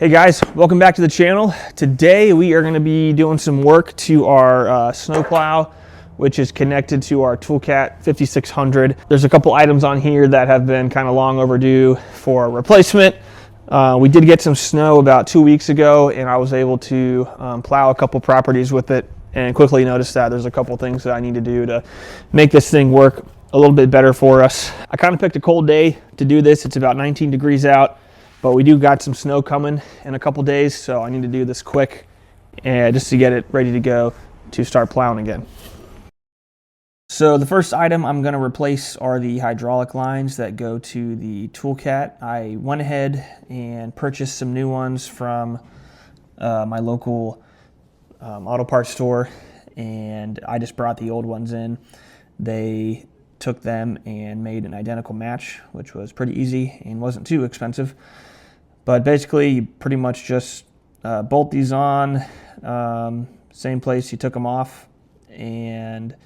Hey guys, welcome back to the channel. Today we are going to be doing some work to our snow plow, which is connected to our Toolcat 5600. There's a couple items on here that have been kind of long overdue for replacement. We did get some snow about 2 weeks ago, and I was able to plow a couple properties with it, and quickly noticed that there's a couple things that I need to do to make this thing work a little bit better for us. I kind of picked a cold day to do this. It's about 19 degrees out. But we do got some snow coming in a couple days, so I need to do this quick and just to get it ready to go to start plowing again. So the first item I'm going to replace are the hydraulic lines that go to the Toolcat. I went ahead and purchased some new ones from my local auto parts store, and I just brought the old ones in. They took them and made an identical match, which was pretty easy and wasn't too expensive. But basically, you pretty much just bolt these on, same place you took them off, and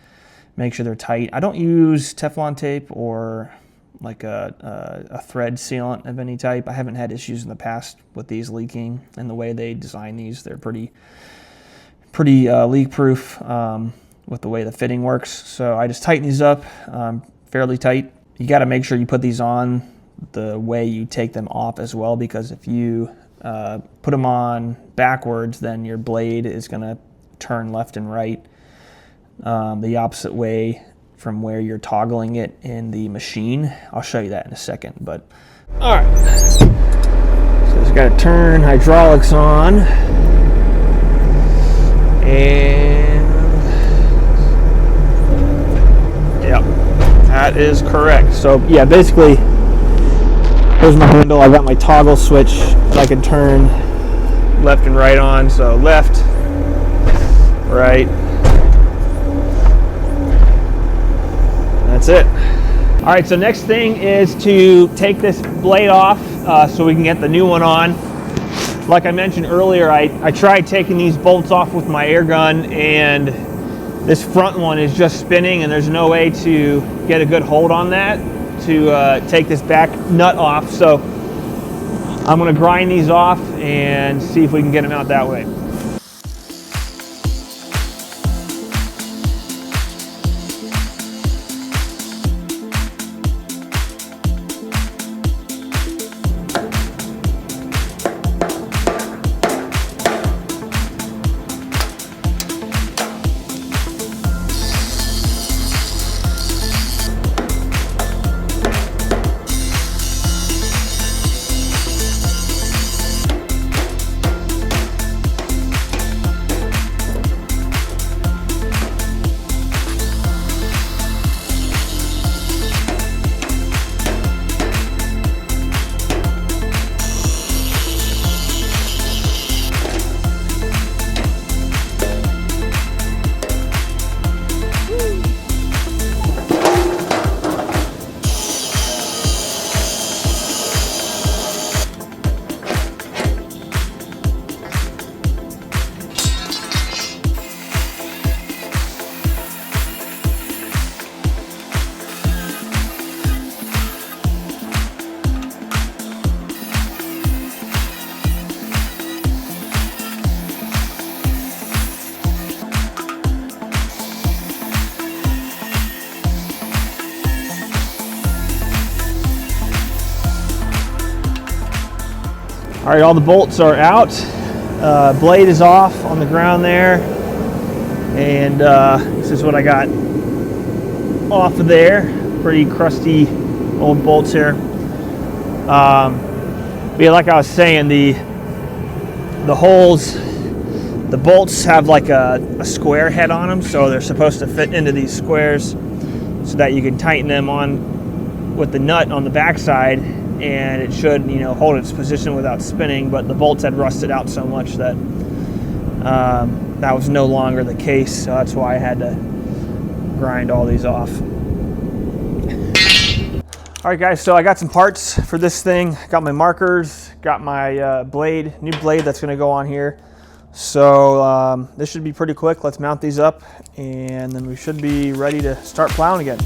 make sure they're tight. I don't use Teflon tape or like a thread sealant of any type. I haven't had issues in the past with these leaking, and the way they design these, they're pretty leak-proof with the way the fitting works. So I just tighten these up fairly tight. You got to make sure you put these on the way you take them off as well, because if you put them on backwards, then your blade is going to turn left and right the opposite way from where you're toggling it in the machine. I'll show you that in a second. But all right, so just got to turn hydraulics on, and yep, that is correct. So yeah, basically, here's my handle. I got my toggle switch that I can turn left and right on. So left, right. That's it. All right, so next thing is to take this blade off so we can get the new one on. Like I mentioned earlier, I tried taking these bolts off with my air gun, and this front one is just spinning, and there's no way to get a good hold on that to take this back nut off. So I'm going to grind these off and see if we can get them out that way. All right, all the bolts are out. Blade is off on the ground there. And this is what I got off of there. Pretty crusty old bolts here. But yeah, like I was saying, the holes, the bolts have like a square head on them, so they're supposed to fit into these squares so that you can tighten them on with the nut on the backside, and it should, you know, hold its position without spinning. But the bolts had rusted out so much that that was no longer the case, so that's why I had to grind all these off. All right guys, so I got some parts for this thing. Got my markers, got my blade, new blade that's gonna go on here. So this should be pretty quick. Let's mount these up, and then we should be ready to start plowing again.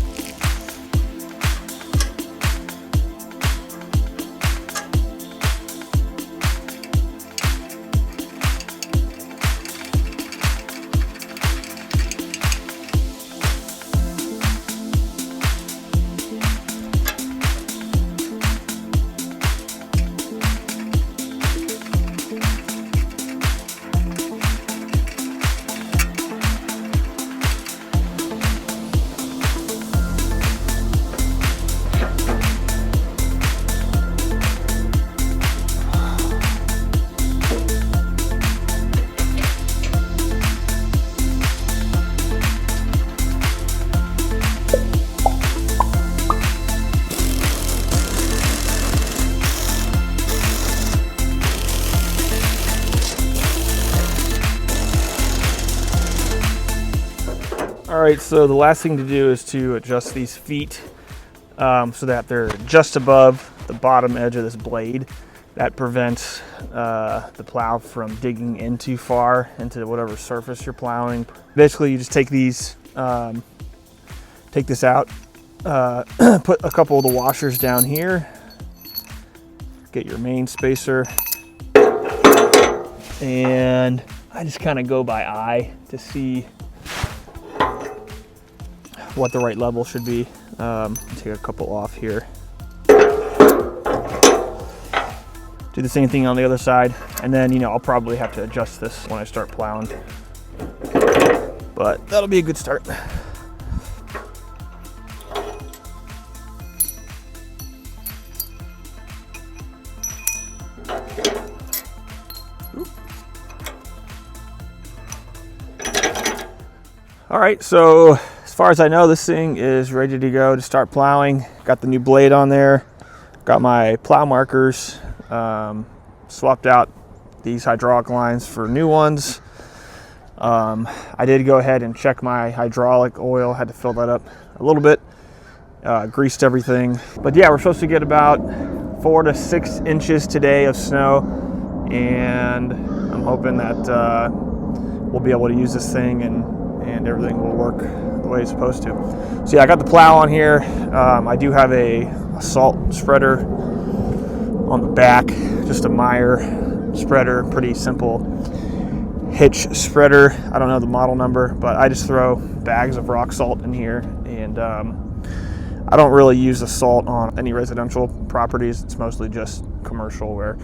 All right, so the last thing to do is to adjust these feet so that they're just above the bottom edge of this blade. That prevents the plow from digging in too far into whatever surface you're plowing. Basically, you just take these, take this out, put a couple of the washers down here, get your main spacer, and I just kind of go by eye to see what the right level should be. Take a couple off here. Do the same thing on the other side, and then, you know, I'll probably have to adjust this when I start plowing, but that'll be a good start. All right, so as far as I know, this thing is ready to go to start plowing. Got the new blade on there, got my plow markers, swapped out these hydraulic lines for new ones. I did go ahead and check my hydraulic oil, had to fill that up a little bit, greased everything. But yeah, we're supposed to get about 4 to 6 inches today of snow, and I'm hoping that we'll be able to use this thing and everything will work the way it's supposed to. So yeah, I got the plow on here. I do have a salt spreader on the back, just a Meyer spreader, pretty simple hitch spreader. I don't know the model number, but I just throw bags of rock salt in here, and I don't really use the salt on any residential properties. It's mostly just commercial, where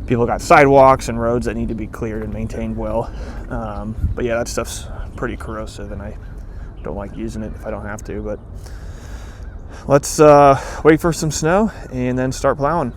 people got sidewalks and roads that need to be cleared and maintained well. But yeah, that stuff's pretty corrosive, and I don't like using it if I don't have to. But let's wait for some snow and then start plowing.